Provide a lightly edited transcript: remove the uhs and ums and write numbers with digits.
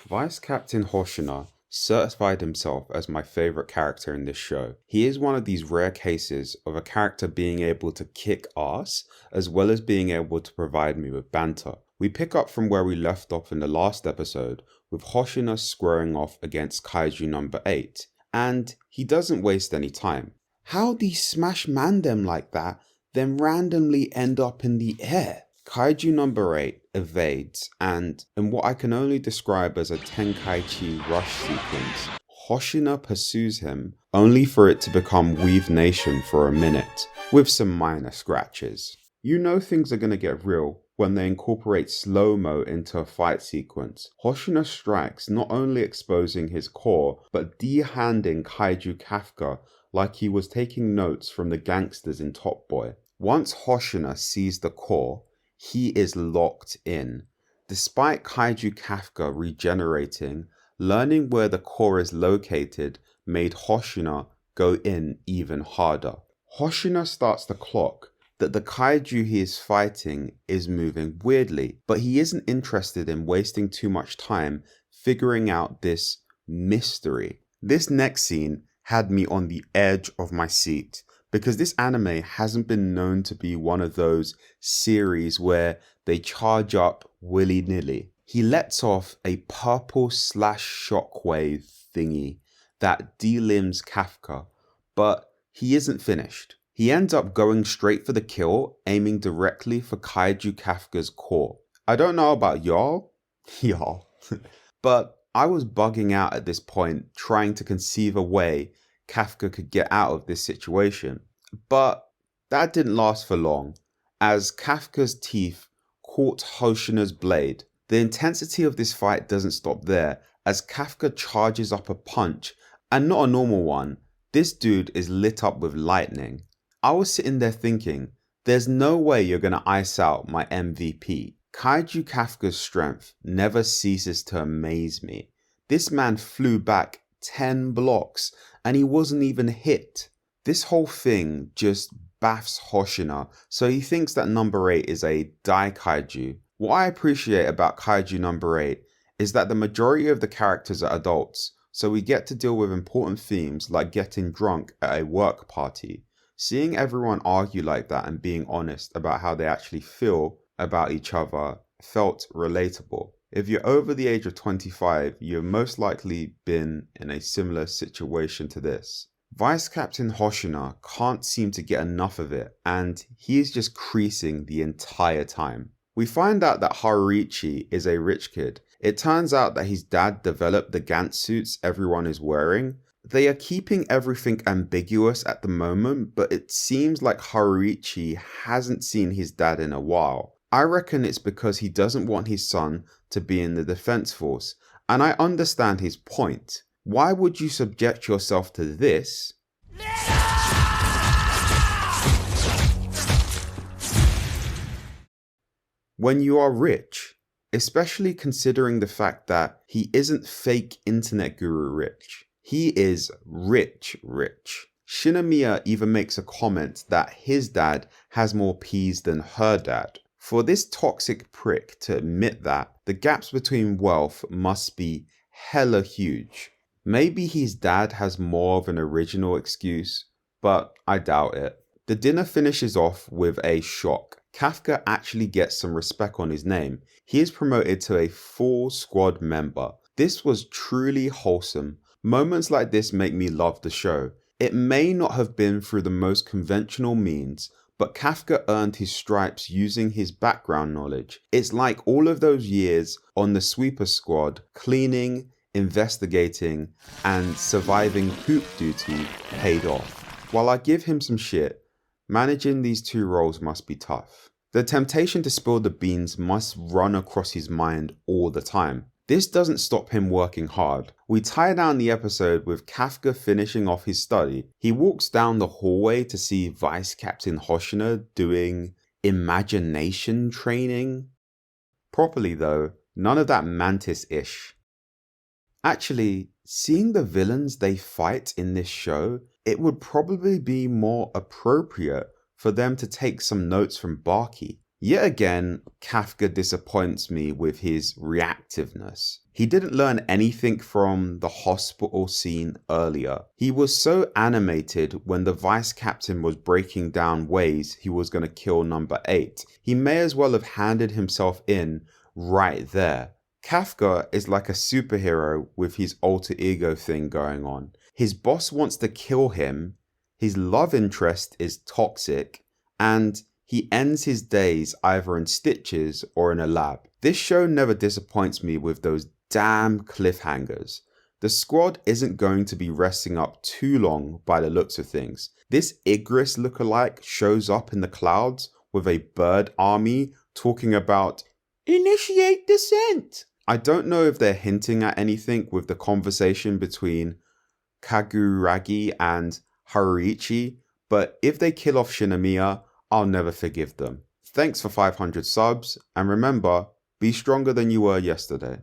Vice Captain Hoshina certified himself as my favorite character in this show. He is one of these rare cases of a character being able to kick ass as well as being able to provide me with banter. We pick up from where we left off in the last episode with Hoshina squaring off against Kaiju number 8, and he doesn't waste any time. How'd he smash man them like that, then randomly end up in the air? Kaiju number 8 evades, and in what I can only describe as a Tenkaichi rush sequence, Hoshina pursues him, only for it to become Weave Nation for a minute, with some minor scratches. You know things are gonna get real when they incorporate slow-mo into a fight sequence. Hoshina strikes, not only exposing his core, but de-handing Kaiju Kafka like he was taking notes from the gangsters in Top Boy. Once Hoshina sees the core, he is locked in. Despite Kaiju Kafka regenerating, learning where the core is located made Hoshina go in even harder. Hoshina starts the clock that the kaiju he is fighting is moving weirdly, but he isn't interested in wasting too much time figuring out this mystery. This next scene had me on the edge of my seat, because this anime hasn't been known to be one of those series where they charge up willy-nilly. He lets off a purple shockwave thingy that delimbs Kafka, but he isn't finished. He ends up going straight for the kill, aiming directly for Kaiju Kafka's core. I don't know about y'all, but I was bugging out at this point trying to conceive a way Kafka could get out of this situation. But that didn't last for long, as Kafka's teeth caught Hoshina's blade. The intensity of this fight doesn't stop there, as Kafka charges up a punch, and not a normal one. This dude is lit up with lightning. I was sitting there thinking, there's no way you're gonna ice out my MVP. Kaiju Kafka's strength never ceases to amaze me. This man flew back 10 blocks and he wasn't even hit. This whole thing just baffs Hoshina, so he thinks that number 8 is a Daikaiju. What I appreciate about Kaiju number 8 is that the majority of the characters are adults, so we get to deal with important themes like getting drunk at a work party. Seeing everyone argue like that and being honest about how they actually feel about each other felt relatable. If you're over the age of 25, you've most likely been in a similar situation to this. Vice Captain Hoshina can't seem to get enough of it, and he is just creasing the entire time. We find out that Haruichi is a rich kid. It turns out that his dad developed the Gantz suits everyone is wearing. They are keeping everything ambiguous at the moment, but it seems like Haruichi hasn't seen his dad in a while. I reckon it's because he doesn't want his son to be in the defense force, and I understand his point. Why would you subject yourself to this when you are rich? Especially considering the fact that he isn't fake internet guru rich. He is rich. Shinomiya even makes a comment that his dad has more peas than her dad. For this toxic prick to admit that, the gaps between wealth must be hella huge. Maybe his dad has more of an original excuse, but I doubt it. The dinner finishes off with a shock. Kafka actually gets some respect on his name. He is promoted to a full squad member. This was truly wholesome. Moments like this make me love the show. It may not have been through the most conventional means, but Kafka earned his stripes using his background knowledge. It's like all of those years on the sweeper squad, cleaning, investigating, and surviving poop duty paid off. While I give him some shit, managing these two roles must be tough. The temptation to spill the beans must run across his mind all the time. This doesn't stop him working hard. We tie down the episode with Kafka finishing off his study. He walks down the hallway to see Vice Captain Hoshina doing imagination training. Properly though, none of that mantis-ish. Actually, seeing the villains they fight in this show, it would probably be more appropriate for them to take some notes from Baki. Yet again, Kafka disappoints me with his reactiveness. He didn't learn anything from the hospital scene earlier. He was so animated when the vice captain was breaking down ways he was going to kill number 8. He may as well have handed himself in right there. Kafka is like a superhero with his alter ego thing going on. His boss wants to kill him, his love interest is toxic, and he ends his days either in stitches or in a lab. This show never disappoints me with those damn cliffhangers. The squad isn't going to be resting up too long by the looks of things. This Igris lookalike shows up in the clouds with a bird army talking about initiate descent. I don't know if they're hinting at anything with the conversation between Kaguragi and Haruichi, but if they kill off Shinomiya, I'll never forgive them. Thanks for 500 subs, and remember, be stronger than you were yesterday.